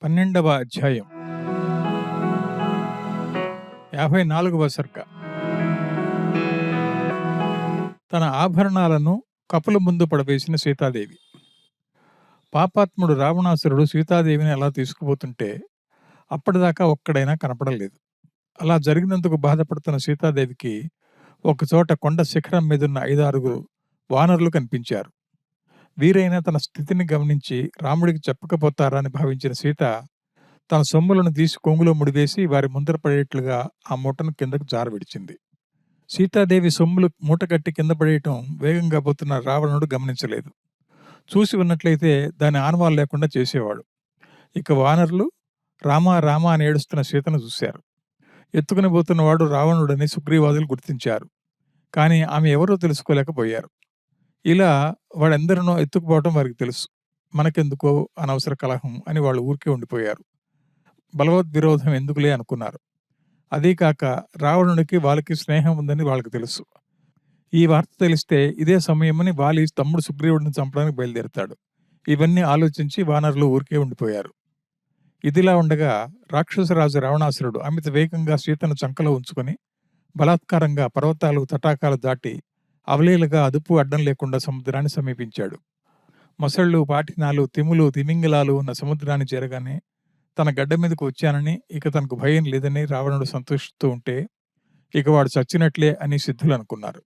12వ అధ్యాయం 54వ సర్గ. తన ఆభరణాలను కపుల ముందు పడవేసిన సీతాదేవి. పాపాత్ముడు రావణాసురుడు సీతాదేవిని అలా తీసుకుపోతుంటే అప్పటిదాకా ఒక్కడైనా కనపడలేదు. అలా జరిగినందుకు బాధపడుతున్న సీతాదేవికి ఒకచోట కొండ శిఖరం మీదున్న 5-6 వానరులు కనిపించారు. వీరైనా తన స్థితిని గమనించి రాముడికి చెప్పకపోతారా అని భావించిన సీత తన సొమ్ములను తీసి కొంగులో ముడివేసి వారి ముందర పడేట్లుగా ఆ మూటను కిందకు జారవిడిచింది. సీతాదేవి సొమ్ములు మూటగట్టి కింద పడేయటం వేగంగా పోతున్న రావణుడు గమనించలేదు. చూసి ఉన్నట్లయితే దాని ఆనవాలు లేకుండా చేసేవాడు. ఇక వానరులు రామా రామా అని ఏడుస్తున్న సీతను చూశారు. ఎత్తుకుని పోతున్నవాడు రావణుడని సుగ్రీవాదులు గుర్తించారు. కానీ ఆమె ఎవరో తెలుసుకోలేకపోయారు. ఇలా వాడెందరినో ఎత్తుకుపోవటం వారికి తెలుసు. మనకెందుకో అనవసర కలహం అని వాళ్ళు ఊరికే ఉండిపోయారు. బలవద్విరోధం ఎందుకులే అనుకున్నారు. అదీ కాక రావణుడికి వాళ్ళకి స్నేహం ఉందని వాళ్ళకి తెలుసు. ఈ వార్త తెలిస్తే ఇదే సమయమని వాలి తమ్ముడు సుగ్రీవుడిని చంపడానికి బయలుదేరుతాడు. ఇవన్నీ ఆలోచించి వానరులు ఊరికే ఉండిపోయారు. ఇదిలా ఉండగా రాక్షసరాజు రావణాసురుడు అమిత వేగంగా సీతను చంకలో ఉంచుకొని బలాత్కారంగా పర్వతాలు తటాకాలు దాటి అవలీలగా అదుపు అడ్డం లేకుండా సముద్రాన్ని సమీపించాడు. మొసళ్ళు, పాటినాలు, తిములు, తిమింగలాలు ఉన్న సముద్రాన్ని చేరగానే తన గడ్డ మీదకు వచ్చానని, ఇక తనకు భయం లేదని రావణుడు సంతోషిస్తూ ఉంటే ఇక వాడు చచ్చినట్లే అని సిద్ధులు అనుకున్నారు.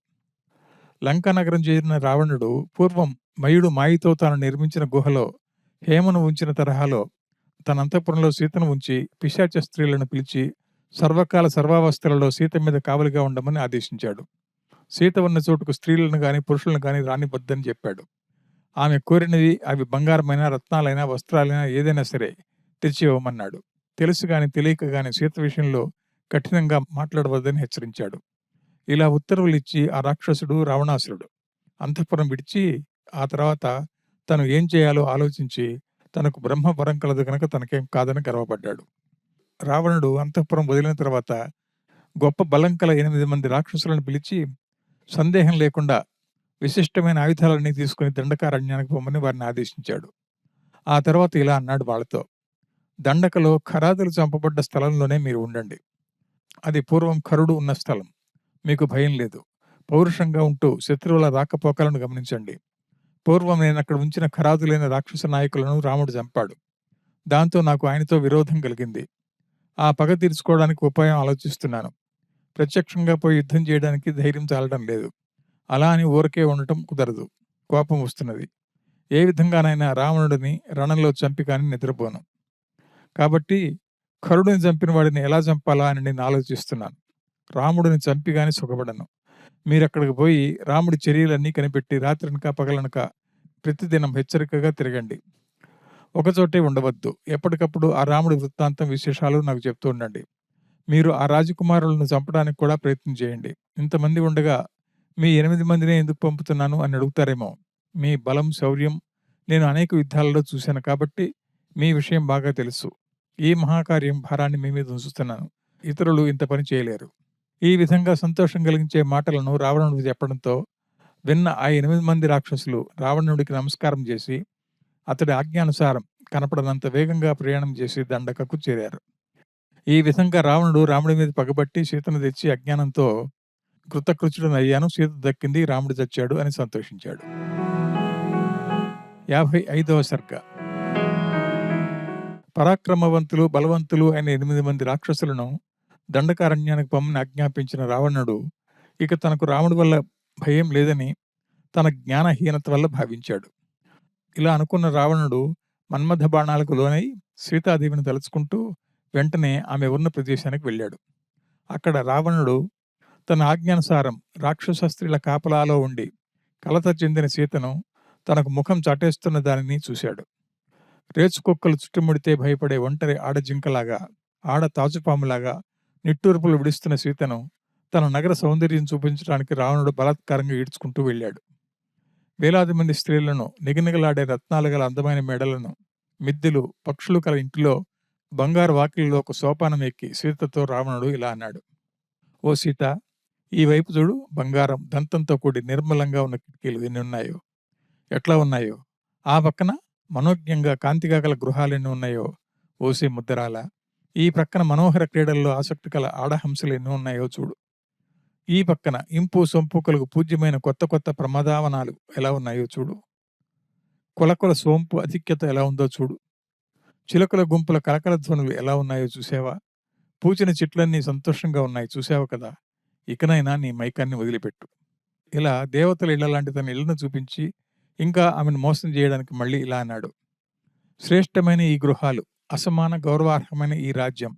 లంకానగరం చేరిన రావణుడు పూర్వం మయుడు మాయతో తాను నిర్మించిన గుహలో హేమను ఉంచిన తరహాలో తన అంతఃపురంలో సీతను ఉంచి పిశాచ స్త్రీలను పిలిచి సర్వకాల సర్వావస్థలలో సీత మీద కావలిగా ఉండమని ఆదేశించాడు. సీత ఉన్న చోటుకు స్త్రీలను గాని పురుషులను గాని రానివద్దని చెప్పాడు. ఆమె కోరినవి అవి బంగారమైనా, రత్నాలైనా, వస్త్రాలైనా ఏదైనా సరే తెచ్చి ఇవ్వమన్నాడు. తెలుసు గాని తెలియక గాని సీత విషయంలో కఠినంగా మాట్లాడవద్దని హెచ్చరించాడు. ఇలా ఉత్తర్వులు ఇచ్చి ఆ రాక్షసుడు రావణాసురుడు అంతఃపురం విడిచి ఆ తర్వాత తను ఏం చేయాలో ఆలోచించి తనకు బ్రహ్మ వరం కలదు కనుక తనకేం కాదని గర్వపడ్డాడు. రావణుడు అంతఃపురం వదిలిన తర్వాత గొప్ప బలం కల 8 మంది రాక్షసులను పిలిచి సందేహం లేకుండా విశిష్టమైన ఆయుధాలన్నీ తీసుకుని దండకారణ్యానికి పొమ్మని వారిని ఆదేశించాడు. ఆ తర్వాత ఇలా అన్నాడు వాళ్ళతో: దండకలో ఖరాదులు చంపబడ్డ స్థలంలోనే మీరు ఉండండి. అది పూర్వం ఖరుడు ఉన్న స్థలం. మీకు భయం లేదు. పౌరుషంగా ఉంటూ శత్రువుల రాకపోకలను గమనించండి. పూర్వం నేను అక్కడ ఉంచిన ఖరాదులైన రాక్షస నాయకులను రాముడు చంపాడు. దాంతో నాకు ఆయనతో విరోధం కలిగింది. ఆ పగ తీర్చుకోవడానికి ఉపాయం ఆలోచిస్తున్నాను. ప్రత్యక్షంగా పోయి యుద్ధం చేయడానికి ధైర్యం చాలడం లేదు. అలా అని ఊరకే ఉండటం కుదరదు. కోపం వస్తున్నది. ఏ విధంగానైనా రావణుడిని రణంలో చంపి కానీ నిద్రపోను. కాబట్టి ఖరుడిని చంపిన వాడిని ఎలా చంపాలా అని నేను ఆలోచిస్తున్నాను. రాముడిని చంపి కానీ సుఖపడను. మీరక్కడికి పోయి రాముడి చర్యలన్నీ కనిపెట్టి రాత్రనక పగలనక ప్రతిదినం హెచ్చరికగా తిరగండి. ఒకచోటే ఉండవద్దు. ఎప్పటికప్పుడు ఆ రాముడి వృత్తాంతం, విశేషాలు నాకు చెప్తూ ఉండండి. మీరు ఆ రాజకుమారులను చంపడానికి కూడా ప్రయత్నం చేయండి. ఇంతమంది ఉండగా మీ 8 మందినే ఎందుకు పంపుతున్నాను అని అడుగుతారేమో. మీ బలం, శౌర్యం నేను అనేక యుద్ధాలలో చూశాను కాబట్టి మీ విషయం బాగా తెలుసు. ఈ మహాకార్యం భారాన్ని మీ మీద ఉంచుతున్నాను. ఇతరులు ఇంత పని చేయలేరు. ఈ విధంగా సంతోషం కలిగించే మాటలను రావణుడికి చెప్పడంతో విన్న ఆ 8 మంది రాక్షసులు రావణుడికి నమస్కారం చేసి అతడి ఆజ్ఞానుసారం కనపడనంత వేగంగా ప్రయాణం చేసి దండకకు చేరారు. ఈ విధంగా రావణుడు రాముడి మీద పగబట్టి సీతను తెచ్చి అజ్ఞానంతో కృతకృత్యుడనయ్యాను, సీత దక్కింది, రాముడు చచ్చాడు అని సంతోషించాడు. 55వ సర్గ. పరాక్రమవంతులు, బలవంతులు అయిన 8 మంది రాక్షసులను దండకారణ్యానికి పొమ్మని ఆజ్ఞాపించిన రావణుడు ఇక తనకు రాముడి వల్ల భయం లేదని తన జ్ఞానహీనత వల్ల భావించాడు. ఇలా అనుకున్న రావణుడు మన్మథ బాణాలకు లోనై సీతాదేవిని తలుచుకుంటూ వెంటనే ఆమె ఉన్న ప్రదేశానికి వెళ్ళాడు. అక్కడ రావణుడు తన ఆజ్ఞానుసారం రాక్షస స్త్రీల కాపలాలో ఉండి కలత చెందిన సీతను తనకు ముఖం చాటేస్తున్న దానిని చూశాడు. రేచుకొక్కలు చుట్టుముడితే భయపడే ఒంటరి ఆడజింకలాగా, ఆడ తాజుపాములాగా నిట్టూర్పులు విడుస్తున్న సీతను తన నగర సౌందర్యం చూపించడానికి రావణుడు బలాత్కారంగా ఈడ్చుకుంటూ వెళ్ళాడు. వేలాది మంది స్త్రీలను, నిగనిగలాడే రత్నాలు గల అందమైన మెడలను, మిద్దెలు, పక్షులు కల ఇంటిలో బంగారు వాకిలిలో ఒక సోపానం ఎక్కి సీతతో రావణుడు ఇలా అన్నాడు: ఓ సీత, ఈ వైపు చూడు. బంగారం దంతంతో కూడి నిర్మలంగా ఉన్న కిటికీలు ఎన్ని ఉన్నాయో, ఎట్లా ఉన్నాయో. ఆ పక్కన మనోజ్ఞంగా కాంతిగా గల గృహాలు ఎన్ని ఉన్నాయో. ఓసే ముద్దరాల, ఈ ప్రక్కన మనోహర క్రీడల్లో ఆసక్తి కల ఆడహంసలు ఎన్ని ఉన్నాయో చూడు. ఈ పక్కన ఇంపు సొంపు కలుగు పూజ్యమైన కొత్త కొత్త ప్రమాదావనాలు ఎలా ఉన్నాయో చూడు. కులకుల సోంపు అధిక్యత ఎలా ఉందో చూడు. చిలుకల గుంపుల కలకల ధ్వనులు ఎలా ఉన్నాయో చూసావా? పూచిన చెట్లన్నీ సంతోషంగా ఉన్నాయి చూసావు కదా! ఇకనైనా నీ మైకాన్ని వదిలిపెట్టు. ఇలా దేవతల ఇళ్ల లాంటి తన ఇళ్లను చూపించి, ఇంకా ఆమెను మోసం చేయడానికి మళ్ళీ ఇలా అన్నాడు. శ్రేష్టమైన ఈ గృహాలు, అసమాన గౌరవార్హమైన ఈ రాజ్యం,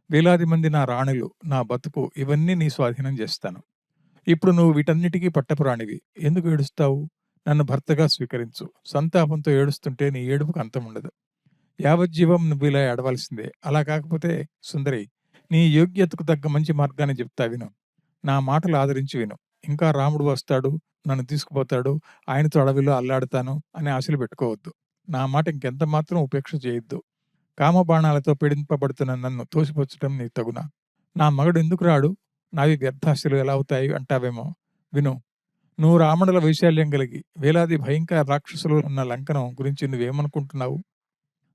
వేలాది మంది నా రాణులు, నా బతుకు ఇవన్నీ నీ స్వాధీనం చేస్తాను. ఇప్పుడు నువ్వు వీటన్నిటికీ పట్టపురాణివి. ఎందుకు ఏడుస్తావు? నన్ను భర్తగా స్వీకరించు. సంతాపంతో ఏడుస్తుంటే నీ ఏడుపుకు అంతముండదు. యావజ్జీవం నువ్వు ఇలా ఏడవలసిందే. అలా కాకపోతే సుందరి, నీ యోగ్యతకు తగ్గ మంచి మార్గాన్ని చెప్తా విను. నా మాటలు ఆదరించి విను. ఇంకా రాముడు వస్తాడు, నన్ను తీసుకుపోతాడు, ఆయనతో అడవిలో అల్లాడుతాను అని ఆశలు పెట్టుకోవద్దు. నా మాట ఇంకెంత మాత్రం ఉపేక్ష చేయొద్దు. కామబాణాలతో పీడింపబడుతున్న నన్ను తోసిపుచ్చటం నీకు తగునా? నా మగడు ఎందుకు రాడు? నావి వ్యర్థాశలు ఎలా అవుతాయి అంటావేమో. విను. నువ్వు రావణుల వైశాల్యం కలిగి వేలాది భయంకర రాక్షసులు ఉన్న లంకనం గురించి నువ్వేమనుకుంటున్నావు?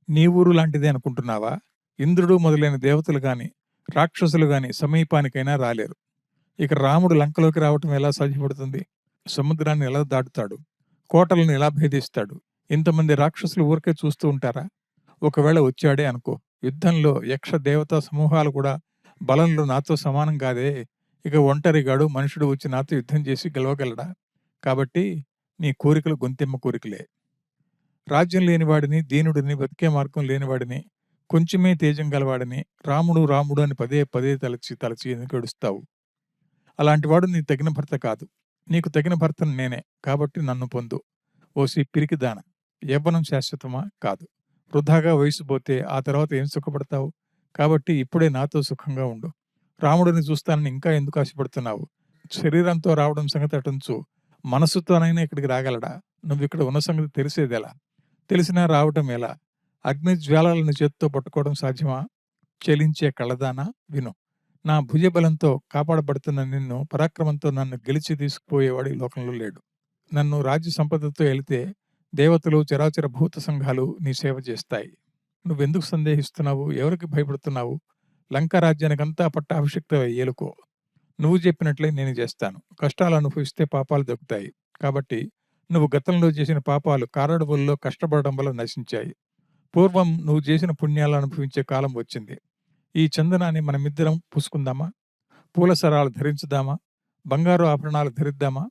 నీ ఊరు లాంటిదే అనుకుంటున్నావా? ఇంద్రుడు మొదలైన దేవతలు గాని, రాక్షసులు గాని సమీపానికైనా రాలేరు. ఇక రాముడు లంకలోకి రావటం ఎలా సాధ్యపడుతుంది? సముద్రాన్ని ఎలా దాటుతాడు? కోటలను ఎలా భేదిస్తాడు? ఇంతమంది రాక్షసులు ఊరికే చూస్తూ ఉంటారా? ఒకవేళ వచ్చాడే అనుకో, యుద్ధంలో యక్ష దేవతా సమూహాలు కూడా బలంలో నాతో సమానం కాదే. ఇక ఒంటరిగాడు మనుషుడు వచ్చి నాతో యుద్ధం చేసి గెలవగలడా? కాబట్టి నీ కోరికలు గొంతెమ్మ కోరికలే. రాజ్యం లేనివాడిని, దీనుడిని, బతికే మార్గం లేనివాడిని, కొంచెమే తేజం గలవాడిని రాముడు రాముడు అని పదే పదే తలచి తలచి ఎందుకు ఏడుస్తావు? అలాంటివాడు నీ తగిన భర్త కాదు. నీకు తగిన భర్తను నేనే. కాబట్టి నన్ను పొందు. ఓసి పిరికిదాన, యవ్వనం శాశ్వతమా? కాదు. వృధాగా వయసు పోతే ఆ తర్వాత ఏం సుఖపడతావు? కాబట్టి ఇప్పుడే నాతో సుఖంగా ఉండు. రాముడిని చూస్తానని ఇంకా ఎందుకు ఆశపడుతున్నావు? శరీరంతో రావడం సంగతి అటుంచు, మనసుతోనైనా ఇక్కడికి రాగలడా? నువ్విక్కడ ఉన్న సంగతి తెలిసేదెలా? తెలిసినా రావటం ఎలా? అగ్నిజ్వాలలను చేత్తో పట్టుకోవడం సాధ్యమా? చెలించే కళ్ళదానా, విను. నా భుజబలంతో కాపాడబడుతున్న నిన్ను పరాక్రమంతో నన్ను గెలిచి తీసుకుపోయేవాడు ఈ లోకంలో లేడు. నన్ను రాజ్య సంపదతో వెళితే దేవతలు, చరాచర భూత సంఘాలు నీ సేవ చేస్తాయి. నువ్వెందుకు సందేహిస్తున్నావు? ఎవరికి భయపడుతున్నావు? లంకా రాజ్యానికంతా పట్టాభిషిక్తమై ఏలుకో. నువ్వు చెప్పినట్లే నేను చేస్తాను. కష్టాలు అనుభవిస్తే పాపాలు దక్కుతాయి. కాబట్టి నువ్వు గతంలో చేసిన పాపాలు కారడవుల్లో కష్టపడడం వల్ల నశించాయి. పూర్వం నువ్వు చేసిన పుణ్యాలు అనుభవించే కాలం వచ్చింది. ఈ చందనాన్ని మనమిద్దరం పూసుకుందామా? పూల సరాలు ధరించుదామా? బంగారు ఆభరణాలు ధరిద్దామా?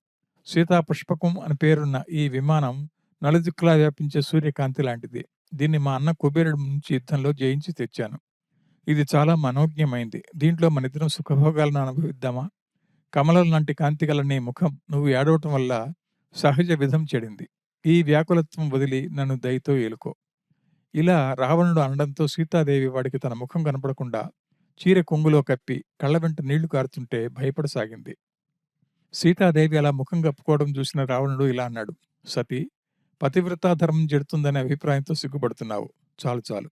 సీతాపుష్పకం అని పేరున్న ఈ విమానం నలుదిక్కులా వ్యాపించే సూర్యకాంతి లాంటిది. దీన్ని మా అన్న కుబేరుడి నుంచి యుద్ధంలో జయించి తెచ్చాను. ఇది చాలా మనోజ్ఞమైంది. దీంట్లో మనిద్దరం సుఖభోగాలను అనుభవిద్దామా? కమలం లాంటి కాంతి గల నీ ముఖం నువ్వు ఏడవటం వల్ల సహజ విధం చెడింది. ఈ వ్యాకులత్వం వదిలి నన్ను దయతో ఏలుకో. ఇలా రావణుడు అనడంతో సీతాదేవి వాడికి తన ముఖం కనపడకుండా చీర కొంగులో కప్పి కళ్ళ వెంట నీళ్లు కారుతుంటే భయపడసాగింది. సీతాదేవి అలా ముఖం కప్పుకోవడం చూసిన రావణుడు ఇలా అన్నాడు. సతీ, పతివ్రతా ధర్మం చెడుతుందనే అభిప్రాయంతో సిగ్గుపడుతున్నావు. చాలు చాలు.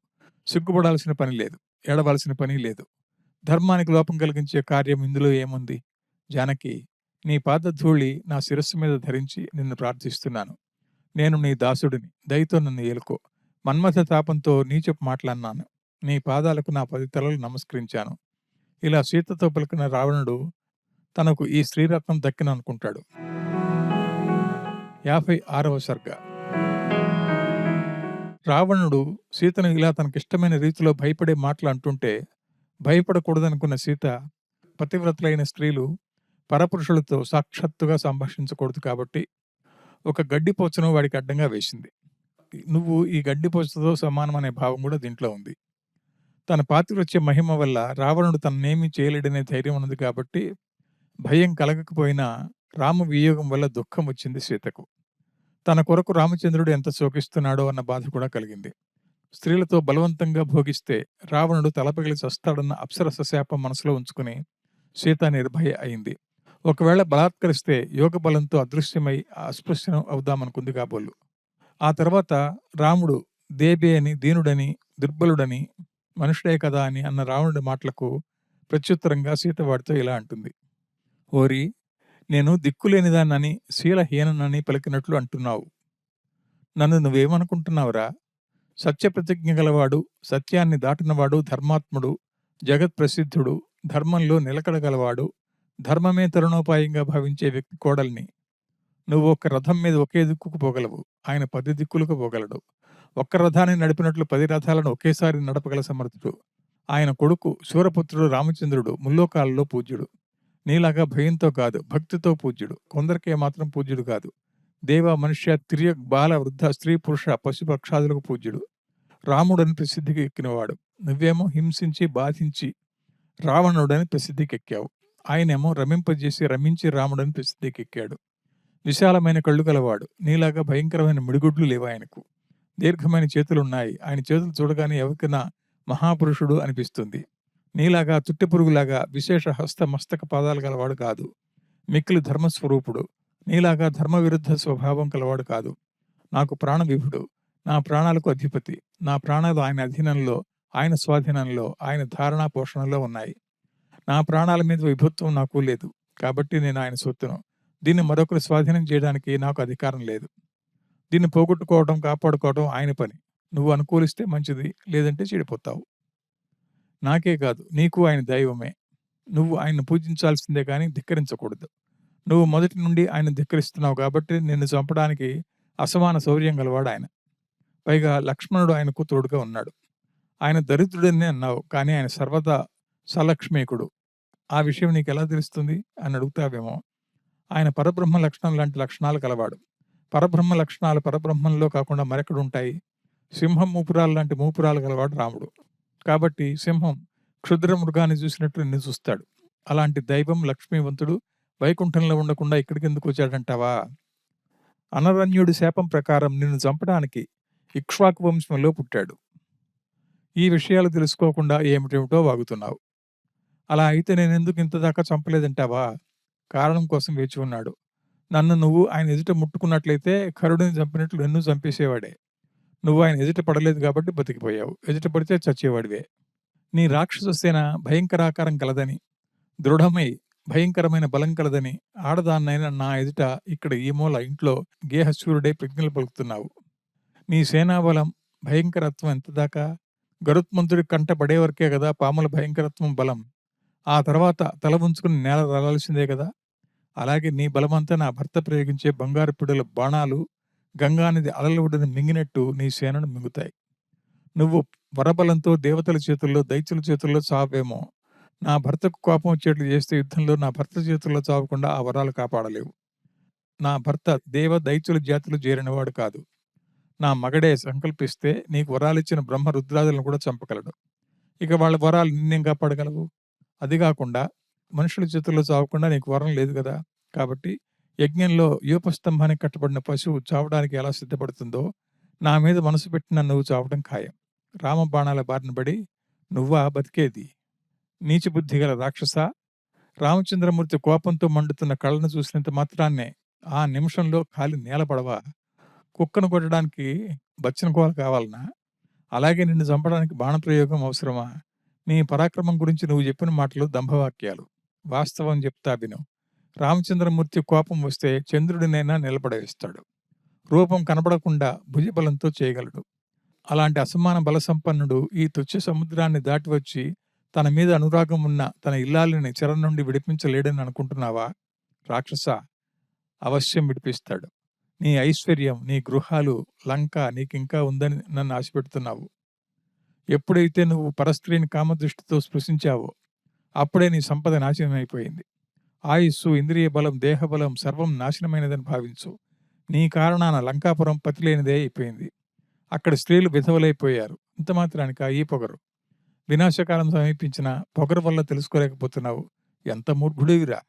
సిగ్గుపడాల్సిన పని లేదు. ఏడవలసిన పని లేదు. ధర్మానికి లోపం కలిగించే కార్యం ఇందులో ఏముంది? జానకి, నీ పాదధూళి నా శిరస్సు మీద ధరించి నిన్ను ప్రార్థిస్తున్నాను. నేను నీ దాసుడిని. దయతో నన్ను ఏలుకో. మన్మథ తాపంతో నీచపు మాట్లాడినాను. నీ పాదాలకు నా 10 తలలు నమస్కరించాను. ఇలా సీతతో పలికిన రావణుడు తనకు ఈ శ్రీరత్నం దక్కిననుకుంటాడు. 56వ సర్గ. రావణుడు సీతను ఇలా తనకిష్టమైన రీతిలో భయపడే మాటలు అంటుంటే భయపడకూడదనుకున్న సీత, పతివ్రతలైన స్త్రీలు పరపురుషులతో సాక్షాత్తుగా సంభాషించకూడదు కాబట్టి ఒక గడ్డిపోచను వాడికి అడ్డంగా వేసింది. నువ్వు ఈ గడ్డిపోచతో సమానం అనే భావం కూడా దీంట్లో ఉంది. తన పాతివ్రత్య మహిమ వల్ల రావణుడు తననేమీ చేయలేడనే ధైర్యం ఉన్నది కాబట్టి భయం కలగకపోయినా రామ వియోగం వల్ల దుఃఖం వచ్చింది సీతకు. తన కొరకు రామచంద్రుడు ఎంత శోకిస్తున్నాడో అన్న బాధ కూడా కలిగింది. స్త్రీలతో బలవంతంగా భోగిస్తే రావణుడు తలపగిలి చస్తాడన్న అప్సరస శాపం మనసులో ఉంచుకుని సీత నిర్భయ అయింది. ఒకవేళ బలాత్కరిస్తే యోగ బలంతో అదృశ్యమై అస్పృశ్యం అవుదామనుకుంది కాబోలు. ఆ తర్వాత రాముడు దేబే అని, దీనుడని, దుర్బలుడని, మనుషుడే కదా అని అన్న రావణుడి మాటలకు ప్రత్యుత్తరంగా సీత వాడితో ఇలా అంటుంది. ఓరి, నేను దిక్కులేనిదాన్నని, శీలహీననని పలికినట్లు అంటున్నావు. నన్ను నువ్వేమనుకుంటున్నావురా? సత్యప్రతిజ్ఞ గలవాడు, సత్యాన్ని దాటినవాడు, ధర్మాత్ముడు, జగత్ప్రసిద్ధుడు, ధర్మంలో నిలకడ గలవాడు, ధర్మమే తరుణోపాయంగా భావించే వ్యక్తి కోడల్ని. నువ్వు ఒక్క రథం మీద ఒకే దిక్కుకు పోగలవు, ఆయన 10 దిక్కులకు పోగలడు. ఒక్క రథాన్ని నడిపినట్లు 10 రథాలను ఒకేసారి నడపగల సమర్థుడు. ఆయన కొడుకు శూరపుత్రుడు రామచంద్రుడు ముల్లోకాలలో పూజ్యుడు. నీలాగా భయంతో కాదు, భక్తితో పూజ్యుడు. కొందరికే మాత్రం పూజ్యుడు కాదు. దేవ, మనుష్య, తిర్యక్, బాల, వృద్ధ, స్త్రీ, పురుష, పశుపక్షాదులకు పూజ్యుడు. రాముడని ప్రసిద్ధికి ఎక్కినవాడు. నువ్వేమో హింసించి బాధించి రావణుడని ప్రసిద్ధికి ఎక్కావు. ఆయనేమో రమింపజేసి రమించి రాముడని ప్రసిద్ధికి ఎక్కాడు. విశాలమైన కళ్ళు గలవాడు. నీలాగా భయంకరమైన మిడిగుడ్లు లేవు ఆయనకు. దీర్ఘమైన చేతులున్నాయి. ఆయన చేతులు చూడగానే ఎవరికైనా మహాపురుషుడు అనిపిస్తుంది. నీలాగా తుట్టిపురుగులాగా విశేష హస్త మస్తక పాదాలు గలవాడు కాదు. మిక్కిలి ధర్మస్వరూపుడు. నీలాగా ధర్మవిరుద్ధ స్వభావం కలవాడు కాదు. నాకు ప్రాణవిభుడు, నా ప్రాణాలకు అధిపతి. నా ప్రాణాలు ఆయన అధీనంలో, ఆయన స్వాధీనంలో, ఆయన ధారణా పోషణలో ఉన్నాయి. నా ప్రాణాల మీద విభుత్వం నాకు లేదు, కాబట్టి నేను ఆయన సొత్తును. దీన్ని మరొకరు స్వాధీనం చేయడానికి నాకు అధికారం లేదు. దీన్ని పోగొట్టుకోవడం, కాపాడుకోవడం ఆయన పని. నువ్వు అనుకూలిస్తే మంచిది, లేదంటే చెడిపోతావు. నాకే కాదు, నీకు ఆయన దైవమే. నువ్వు ఆయన్ని పూజించాల్సిందే కానీ ధిక్కరించకూడదు. నువ్వు మొదటి నుండి ఆయన ధిక్కరిస్తున్నావు కాబట్టి నిన్ను చంపడానికి అసమాన శౌర్యం గలవాడు ఆయన. పైగా లక్ష్మణుడు ఆయనకు తోడుగా ఉన్నాడు. ఆయన దరిద్రుడని అన్నావు, కానీ ఆయన సర్వదా సలక్ష్మీకుడు. ఆ విషయం నీకు ఎలా తెలుస్తుంది అని అడుగుతావేమో. ఆయన పరబ్రహ్మ లక్షణం లాంటి లక్షణాలు కలవాడు. పరబ్రహ్మ లక్షణాలు పరబ్రహ్మంలో కాకుండా మరెక్కడుంటాయి? సింహం మూపురాలు లాంటి మూపురాలు గలవాడు రాముడు. కాబట్టి సింహం క్షుద్ర మృగాన్ని చూసినట్టు నిన్ను చూస్తాడు. అలాంటి దైవం లక్ష్మీవంతుడు వైకుంఠంలో ఉండకుండా ఇక్కడికి ఎందుకు వచ్చాడంటావా? అనరణ్యుడి శాపం ప్రకారం నిన్ను చంపడానికి ఇక్ష్వాకు వంశంలో పుట్టాడు. ఈ విషయాలు తెలుసుకోకుండా ఏమిటేమిటో వాగుతున్నావు. అలా అయితే నేనెందుకు ఇంతదాకా చంపలేదంటావా? కారణం కోసం వేచి ఉన్నాడు. నన్ను నువ్వు ఆయన ఎదుట ముట్టుకున్నట్లయితే కరుడిని చంపినట్లు నిన్ను చంపేసేవాడే. నువ్వు ఆయన ఎదుట పడలేదు కాబట్టి బతికిపోయావు. ఎదుట పడితే చచ్చేవాడివే. నీ రాక్షస సేన భయంకరాకారం కలదని, దృఢమై భయంకరమైన బలం కలదని, ఆడదాన్నైనా నా ఎదుట ఇక్కడ ఈ మూల ఇంట్లో గేహశూరుడై ప్రజ్ఞలు పలుకుతున్నావు. నీ సేనాబలం భయంకరత్వం ఎంతదాకా? గరుత్మంతుడి కంట పడే వరకే కదా పాముల భయంకరత్వం బలం. ఆ తర్వాత తల ఉంచుకుని నేల రాలాల్సిందే కదా. అలాగే నీ బలమంతా నా భర్త ప్రయోగించే బంగారు పిడుల బాణాలు గంగానది అలలుడిని మింగినట్టు నీ సేనను మింగుతాయి. నువ్వు వరబలంతో దేవతల చేతుల్లో, దైత్యుల చేతుల్లో చావేమో. నా భర్తకు కోపం వచ్చేట్లు చేస్తే యుద్ధంలో నా భర్త చేతుల్లో చావకుండా ఆ వరాలు కాపాడలేవు. నా భర్త దేవ దైత్యుల జాతులు చేరినవాడు కాదు. నా మగడే సంకల్పిస్తే నీకు వరాలిచ్చిన బ్రహ్మ రుద్రాదులను కూడా చంపగలడు. ఇక వాళ్ళ వరాలు నిన్నేం కాపాడగలవు? అది కాకుండా మనుషుల చేతుల్లో చావకుండా నీకు వరం లేదు కదా. కాబట్టి యజ్ఞంలో యూపస్తంభానికి కట్టబడిన పశువు చావడానికి ఎలా సిద్ధపడుతుందో నా మీద మనసు పెట్టిన నువ్వు చావడం ఖాయం. రామబాణాల బారిన పడి నువ్వా బతికేది? నీచబుద్ధి గల రాక్షస! రామచంద్రమూర్తి కోపంతో మండుతున్న కళ్ళను చూసినంత మాత్రాన్నే ఆ నిమిషంలో కాలి నేలపడవా? కుక్కను కొట్టడానికి బచ్చిన కోల కావాలనా? అలాగే నిన్ను చంపడానికి బాణప్రయోగం అవసరమా? నీ పరాక్రమం గురించి నువ్వు చెప్పిన మాటలు దంభవాక్యాలు. వాస్తవం చెప్తా విను. రామచంద్రమూర్తి కోపం వస్తే చంద్రుడినైనా నిలబడవేస్తాడు. రూపం కనపడకుండా భుజబలంతో చేయగలడు. అలాంటి అసమాన బలసంపన్నుడు ఈ తుచ్చ సముద్రాన్ని దాటి వచ్చి తన మీద అనురాగం ఉన్న తన ఇల్లాలిని చెర నుండి విడిపించలేడని అనుకుంటున్నావా? రాక్షస, అవశ్యం విడిపిస్తాడు. నీ ఐశ్వర్యం, నీ గృహాలు, లంక నీకింకా ఉందని నన్ను ఆశపెడుతున్నావు. ఎప్పుడైతే నువ్వు పరస్త్రీని కామదృష్టితో స్పృశించావో అప్పుడే నీ సంపద నాశనమైపోయింది. ఆయుస్సు, ఇంద్రియ బలం, దేహబలం సర్వం నాశనమైనదని భావించు. నీ కారణాన లంకాపురం పతిలేనిదే అయిపోయింది. అక్కడ స్త్రీలు విధవలైపోయారు. ఇంత మాత్రానికా ఈ పొగరు? వినాశకాలం సమీపించిన పొగరు వల్ల తెలుసుకోలేకపోతున్నావు. ఎంత మూర్ఖుడివిరా!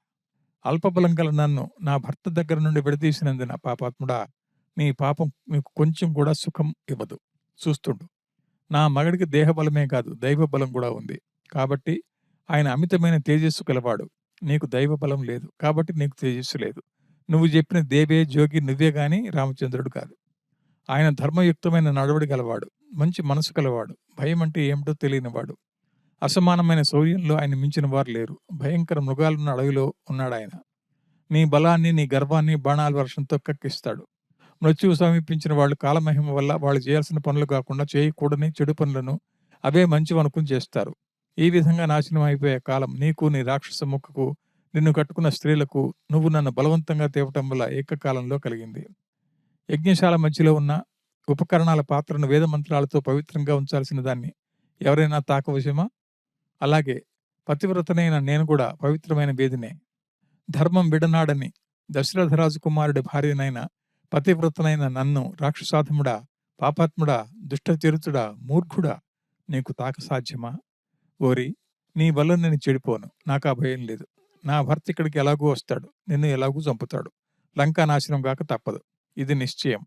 అల్పబలం గల నన్ను నా భర్త దగ్గర నుండి విడదీసినందున పాపాత్ముడా, నీ పాపం నీకు కొంచెం కూడా సుఖం ఇవ్వదు. చూస్తుండు. నా మగడికి దేహబలమే కాదు, దైవబలం కూడా ఉంది. కాబట్టి ఆయన అమితమైన తేజస్సు గలవాడు. నీకు దైవబలం లేదు, కాబట్టి నీకు తేజస్సు లేదు. నువ్వు చెప్పిన దేవే జోగి నువ్వే గాని రామచంద్రుడు కాదు. ఆయన ధర్మయుక్తమైన నడవడి గలవాడు, మంచి మనసు గలవాడు, భయం అంటే ఏమిటో తెలియనివాడు. అసమానమైన శౌర్యంలో ఆయన మించిన వారు లేరు. భయంకర మృగాలున్న అడవిలో ఉన్నాడాయన. నీ బలాన్ని, నీ గర్వాన్ని బాణాల వర్షంతో కక్కిస్తాడు. మృత్యువు సమీపించిన వాళ్ళు కాలమహిమ వల్ల వాళ్ళు చేయాల్సిన పనులు కాకుండా చేయకూడని చెడు పనులను అవే మంచివనుకుని చేస్తారు. ఈ విధంగా నాశనం అయిపోయే కాలం నీకు, నీ రాక్షస ముక్కకు, నిన్ను కట్టుకున్న స్త్రీలకు నువ్వు నన్ను బలవంతంగా తేవటం వల్ల ఏకకాలంలో కలిగింది. యజ్ఞశాల మధ్యలో ఉన్న ఉపకరణాల పాత్రను వేద మంత్రాలతో పవిత్రంగా ఉంచాల్సిన దాన్ని ఎవరైనా తాకవశమా? అలాగే పతివ్రతనైన నేను కూడా పవిత్రమైన వేదినే. ధర్మం విడనాడని దశరథరాజు కుమారుడి భార్యనైన పతివ్రతనైన నన్ను రాక్షసాధముడా, పాపాత్ముడా, దుష్టచరితుడా, మూర్ఖుడా నీకు తాక సాధ్యమా? ఓరి, నీ వల్ల నేను చెడిపోను, నాకా భయం లేదు. నా భర్త ఇక్కడికి ఎలాగూ వస్తాడు, నిన్ను ఎలాగూ చంపుతాడు. లంకా నాశనం కాక తప్పదు, ఇది నిశ్చయం.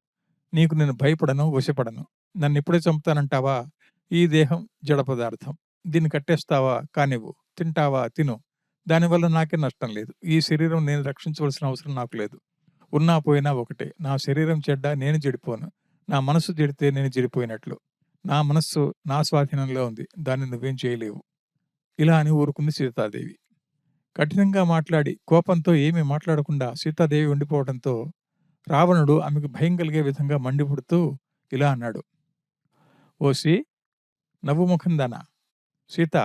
నీకు నేను భయపడను, వశపడను. నన్నిప్పుడే చంపుతానంటావా? ఈ దేహం జడ పదార్థం, దీన్ని కట్టేస్తావా? కానివ్వు. తింటావా? తిను. దానివల్ల నాకే నష్టం లేదు. ఈ శరీరం నేను రక్షించవలసిన అవసరం నాకు లేదు. ఉన్నా పోయినా ఒకటే. నా శరీరం చెడ్డ, నేను చెడిపోను. నా మనస్సు చెడితే నేను చెడిపోయినట్లు. నా మనస్సు నా స్వాధీనంలో ఉంది, దాన్ని నువ్వేం చేయలేవు. ఇలా అని ఊరుకుంది సీతాదేవి. కఠినంగా మాట్లాడి కోపంతో ఏమీ మాట్లాడకుండా సీతాదేవి ఉండిపోవడంతో రావణుడు ఆమెకు భయం కలిగే విధంగా మండిపుడుతూ ఇలా అన్నాడు. ఓసి నవ్వుముఖందానా, సీత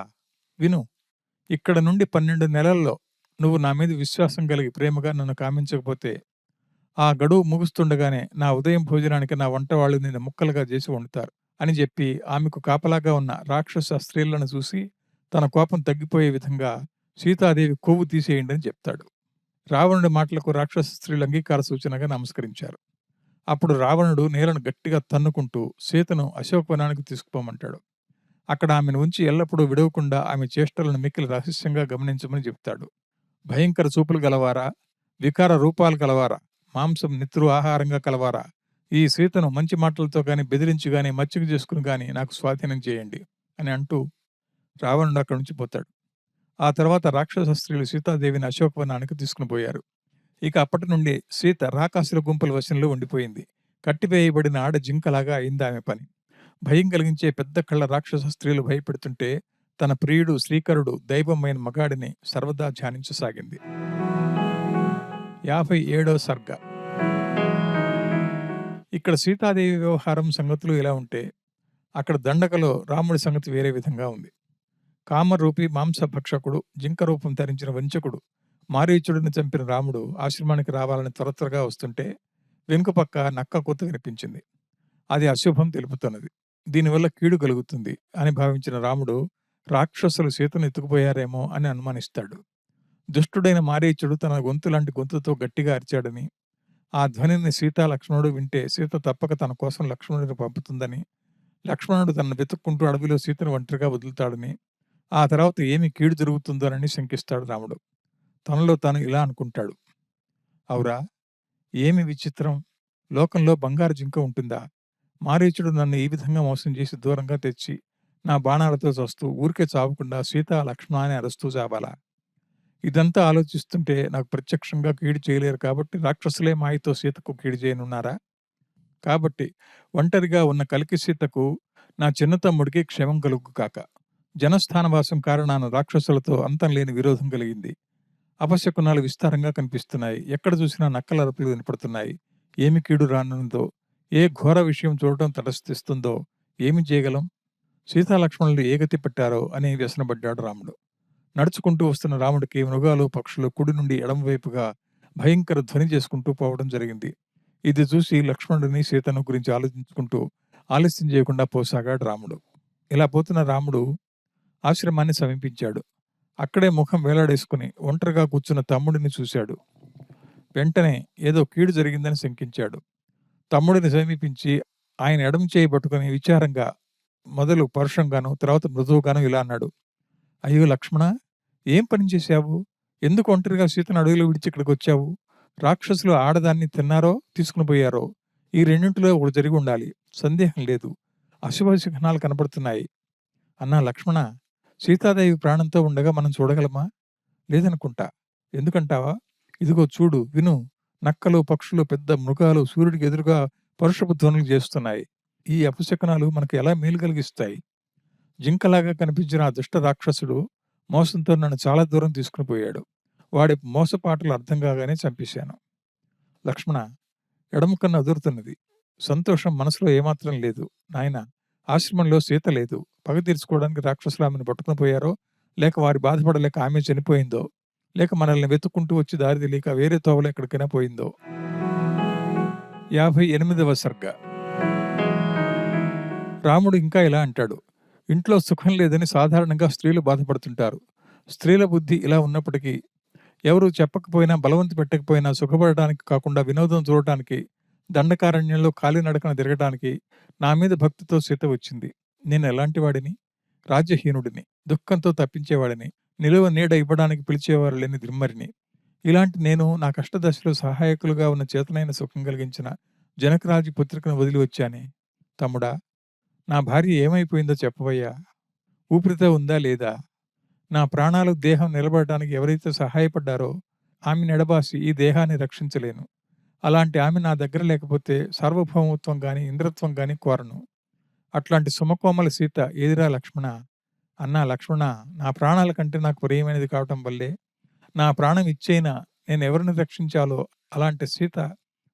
విను. ఇక్కడ నుండి 12 నెలల్లో నువ్వు నా మీద విశ్వాసం కలిగి ప్రేమగా నన్ను కామించకపోతే ఆ గడువు ముగుస్తుండగానే నా ఉదయం భోజనానికి నా వంట వాళ్ళు నిన్ను ముక్కలుగా చేసి వండుతారు అని చెప్పి ఆమెకు కాపలాగా ఉన్న రాక్షస స్త్రీలను చూసి తన కోపం తగ్గిపోయే విధంగా సీతాదేవి కొవ్వు తీసేయండి అని చెప్తాడు. రావణుడి మాటలకు రాక్షస స్త్రీలు అంగీకార సూచనగా నమస్కరించారు. అప్పుడు రావణుడు నేలను గట్టిగా తన్నుకుంటూ సీతను అశోకవనానికి తీసుకుపోమంటాడు. అక్కడ ఆమెను ఉంచి ఎల్లప్పుడూ విడవకుండా ఆమె చేష్టలను మిక్కిలి రహస్యంగా గమనించమని చెప్తాడు. భయంకర చూపులు గలవారా, వికార రూపాలు గలవారా, మాంసం నెత్తురు ఆహారంగా కలవారా, ఈ సీతను మంచి మాటలతో గాని బెదిరించి గాని మచ్చిక చేసుకుని గాని నాకు స్వాధీనం చేయండి అని అంటూ రావణుడు అక్కడి నుంచి పోతాడు. ఆ తర్వాత రాక్షస స్త్రీలు సీతాదేవిని అశోకవనానికి తీసుకుని పోయారు. ఇక అప్పటి నుండి సీత రాకాసుల గుంపుల వశంలో ఉండిపోయింది. కట్టివేయబడిన ఆడ జింకలాగా అయింది ఆమె పని. భయం కలిగించే పెద్ద కళ్ళ రాక్షస స్త్రీలు భయపెడుతుంటే తన ప్రియుడు శ్రీకరుడు దైవమైన మగాడిని సర్వదా ధ్యానించసాగింది. 57వ సర్గ. ఇక్కడ సీతాదేవి వ్యవహారం సంగతులు ఇలా ఉంటే అక్కడ దండకలో రాముడి సంగతి వేరే విధంగా ఉంది. కామరూపి మాంసభక్షకుడు, జింక రూపం ధరించిన వంచకుడు మారీచుడిని చంపిన రాముడు ఆశ్రమానికి రావాలని త్వరగా వస్తుంటే వెనుక పక్క నక్క కూత వినిపించింది. అది అశుభం తెలుపుతున్నది, దీనివల్ల కీడు కలుగుతుంది అని భావించిన రాముడు రాక్షసులు సీతను ఎత్తుకుపోయారేమో అని అనుమానిస్తాడు. దుష్టుడైన మారీచుడు తన గొంతు లాంటి గొంతుతో గట్టిగా అరిచాడని, ఆ ధ్వనిని సీతా లక్ష్మణుడు వింటే సీత తప్పక తన కోసం లక్ష్మణుడిని పంపుతుందని, లక్ష్మణుడు తనను వెతుక్కుంటూ అడవిలో సీతను ఒంటరిగా వదులుతాడని, ఆ తర్వాత ఏమి కీడు జరుగుతుందోనని శంకిస్తాడు రాముడు. తనలో తాను ఇలా అనుకుంటాడు. అవురా, ఏమి విచిత్రం! లోకంలో బంగారు జింక ఉంటుందా? మారీచుడు నన్ను ఈ విధంగా మోసం చేసి దూరంగా తెచ్చి నా బాణాలతో చస్తూ ఊరికే చావకుండా సీత లక్ష్మణ అని అరుస్తూ చావాలా? ఇదంతా ఆలోచిస్తుంటే నాకు ప్రత్యక్షంగా కీడు చేయలేరు కాబట్టి రాక్షసులే మాయతో సీతకు కీడు చేయనున్నారా? కాబట్టి ఒంటరిగా ఉన్న కలికి సీతకు నా చిన్న తమ్ముడికి క్షేమం కలుగు కాక. జనస్థానవాసం కారణాన రాక్షసులతో అంతం లేని విరోధం కలిగింది. అపశకునాలు విస్తారంగా కనిపిస్తున్నాయి. ఎక్కడ చూసినా నక్కల అరుపులు వినపడుతున్నాయి. ఏమి కీడు రానుందో, ఏ ఘోర విషయం చూడటం తటస్థిస్తుందో ఏమి చేయగలం? సీతాలక్ష్మణులు ఏ గతి పట్టారో అని వ్యసనపడ్డాడు రాముడు. నడుచుకుంటూ వస్తున్న రాముడికి మృగాలు, పక్షులు కుడి నుండి ఎడమవైపుగా భయంకర ధ్వని చేసుకుంటూ పోవడం జరిగింది. ఇది చూసి లక్ష్మణుడిని, సీతను గురించి ఆలోచించుకుంటూ ఆలస్యం చేయకుండా పోసాగాడు రాముడు. ఇలా పోతున్న రాముడు ఆశ్రమాన్ని సమీపించాడు. అక్కడే ముఖం వేలాడేసుకుని ఒంటరిగా కూర్చున్న తమ్ముడిని చూశాడు. వెంటనే ఏదో కీడు జరిగిందని శంకించాడు. తమ్ముడిని సమీపించి ఆయన ఎడమ చేయి పట్టుకుని విచారంగా, మొదలు పరుషంగాను తర్వాత మృదువుగాను ఇలా అన్నాడు. అయ్యో లక్ష్మణ, ఏం పని చేశావు? ఎందుకు ఒంటరిగా సీతను అడవిలో విడిచి ఇక్కడికి వచ్చావు? రాక్షసులు ఆడదాన్ని తిన్నారో తీసుకుని పోయారో ఈ రెండింటిలో ఒకటి జరిగి ఉండాలి, సందేహం లేదు. అశుభ చిహ్నాలు కనపడుతున్నాయి. అన్నా లక్ష్మణ, సీతాదేవి ప్రాణంతో ఉండగా మనం చూడగలమా? లేదనుకుంటా. ఎందుకంటావా? ఇదిగో చూడు, విను. నక్కలు, పక్షులు, పెద్ద మృగాలు సూర్యుడికి ఎదురుగా పరుషపు ధ్వనులు చేస్తున్నాయి. ఈ అపశకునాలు మనకు ఎలా మేలు కలిగిస్తాయి? జింకలాగా కనిపించిన ఆ దుష్ట రాక్షసుడు మోసంతో నన్ను చాలా దూరం తీసుకుని పోయాడు. వాడి మోసపాటలు అర్థం కాగానే చంపేశాను. లక్ష్మణ, ఎడమ కన్ను అదురుతున్నది. సంతోషం మనసులో ఏమాత్రం లేదు. నాయనా! ఆశ్రమంలో సీత లేదు. పగ తీర్చుకోవడానికి రాక్షసులు ఆమెను పట్టుకొని పోయారో, లేక వారు బాధపడలేక ఆమె చనిపోయిందో, లేక మనల్ని వెతుక్కుంటూ వచ్చి దారి తెలియక వేరే తోవలో ఎక్కడికైనా పోయిందో. 58వ సర్గ. రాముడు ఇంకా ఇలా అంటాడు. ఇంట్లో సుఖం లేదని సాధారణంగా స్త్రీలు బాధపడుతుంటారు. స్త్రీల బుద్ధి ఇలా ఉన్నప్పటికీ ఎవరు చెప్పకపోయినా, బలవంత పెట్టకపోయినా సుఖపడటానికి కాకుండా వినోదం చూడటానికి, దండకారణ్యంలో కాలినడకన తిరగటానికి నా మీద భక్తితో సీత వచ్చింది. నేను ఎలాంటి వాడిని? రాజ్యహీనుడిని, దుఃఖంతో తప్పించేవాడిని, నిలువ నీడ ఇవ్వడానికి పిలిచేవారు లేని దిమ్మరిని. ఇలాంటి నేను నా కష్టదశలో సహాయకులుగా ఉన్న చేతనైన సుఖం కలిగించిన జనకరాజు పుత్రికను వదిలి వచ్చానే. తమ్ముడా, నా భార్య ఏమైపోయిందో చెప్పవయ్యా? ఊపిరితో ఉందా లేదా? నా ప్రాణాలు, దేహం నిలబడటానికి ఎవరైతే సహాయపడ్డారో ఆమెను ఎడబాసి ఈ దేహాన్ని రక్షించలేను. అలాంటి ఆమె నా దగ్గర లేకపోతే సార్వభౌమత్వం గాని, ఇంద్రత్వం గాని కోరను. అట్లాంటి సుమకోమల సీత ఏదిరా లక్ష్మణ? అన్నా లక్ష్మణ, నా ప్రాణాల కంటే నాకు ప్రియమైనది కావటం వల్లే నా ప్రాణం ఇచ్చైనా నేనెవరిని రక్షించాలో అలాంటి సీత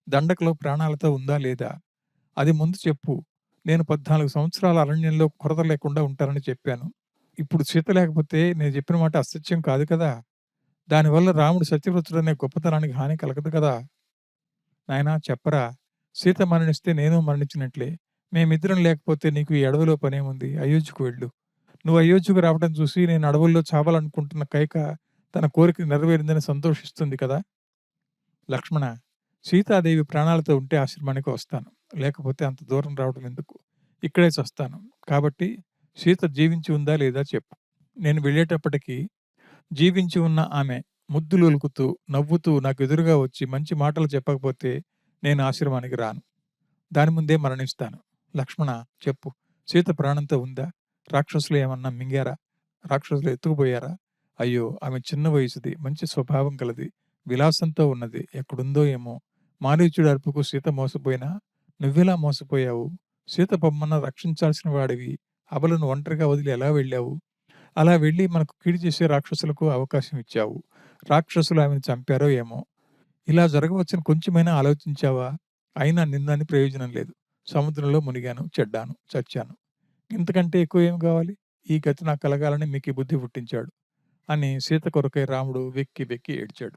దండకలో ప్రాణాలతో ఉందా లేదా? అది ముందు చెప్పు. నేను 14 సంవత్సరాల అరణ్యంలో కొరత లేకుండా ఉంటానని చెప్పాను. ఇప్పుడు సీత లేకపోతే నేను చెప్పిన మాట అసత్యం కాదు కదా! దానివల్ల రాముడు సత్యవ్రతుడనే గొప్పతనానికి హాని కలగదు కదా! నాయనా చెప్పరా! సీత మరణిస్తే నేను మరణించినట్లే. మేమిద్దరం లేకపోతే నీకు ఈ అడవిలో పనేముంది? అయోధ్యకు వెళ్ళు. నువ్వు అయోధ్యకు రావటం చూసి నేను అడవుల్లో చావాలనుకుంటున్న కైక తన కోరిక నెరవేరిందని సంతోషిస్తుంది కదా! లక్ష్మణ, సీతాదేవి ప్రాణాలతో ఉంటే ఆశ్రమానికి వస్తాను. లేకపోతే అంత దూరం రావడం ఎందుకు? ఇక్కడే చస్తాను. కాబట్టి సీత జీవించి ఉందా లేదా చెప్పు. నేను వెళ్ళేటప్పటికి జీవించి ఉన్న ఆమె ముద్దులొలుకుతూ, నవ్వుతూ నాకెదురుగా వచ్చి మంచి మాటలు చెప్పకపోతే నేను ఆశ్రమానికి రాను. దాని ముందే మరణిస్తాను. లక్ష్మణ, చెప్పు. సీత ప్రాణంతో ఉందా? రాక్షసులు ఏమన్నా మింగారా? రాక్షసులు ఎత్తుకుపోయారా? అయ్యో! ఆమె చిన్న వయసుది. మంచి స్వభావం కలది. విలాసంతో ఉన్నది. ఎక్కడుందో ఏమో! మారీచుడి అరుపుకు సీత మోసపోయినా నువ్వెలా మోసపోయావు? సీత పొమ్మన్న రక్షించాల్సిన వాడివి. అబలను ఒంటరిగా వదిలి ఎలా వెళ్ళావు? అలా వెళ్ళి మనకు కీడు చేసే రాక్షసులకు అవకాశం ఇచ్చావు. రాక్షసులు ఆమెను చంపారో ఏమో! ఇలా జరగవచ్చని కొంచెమైనా ఆలోచించావా? అయినా నిన్నని ప్రయోజనం లేదు. సముద్రంలో మునిగాను, చెడ్డాను, చచ్చాను. ఇంతకంటే ఎక్కువ ఏమి కావాలి? ఈ గతి నాకు కలగాలని మీకీ బుద్ధి పుట్టించాడు అని సీత కొరకై రాముడు వెక్కి వెక్కి ఏడ్చాడు.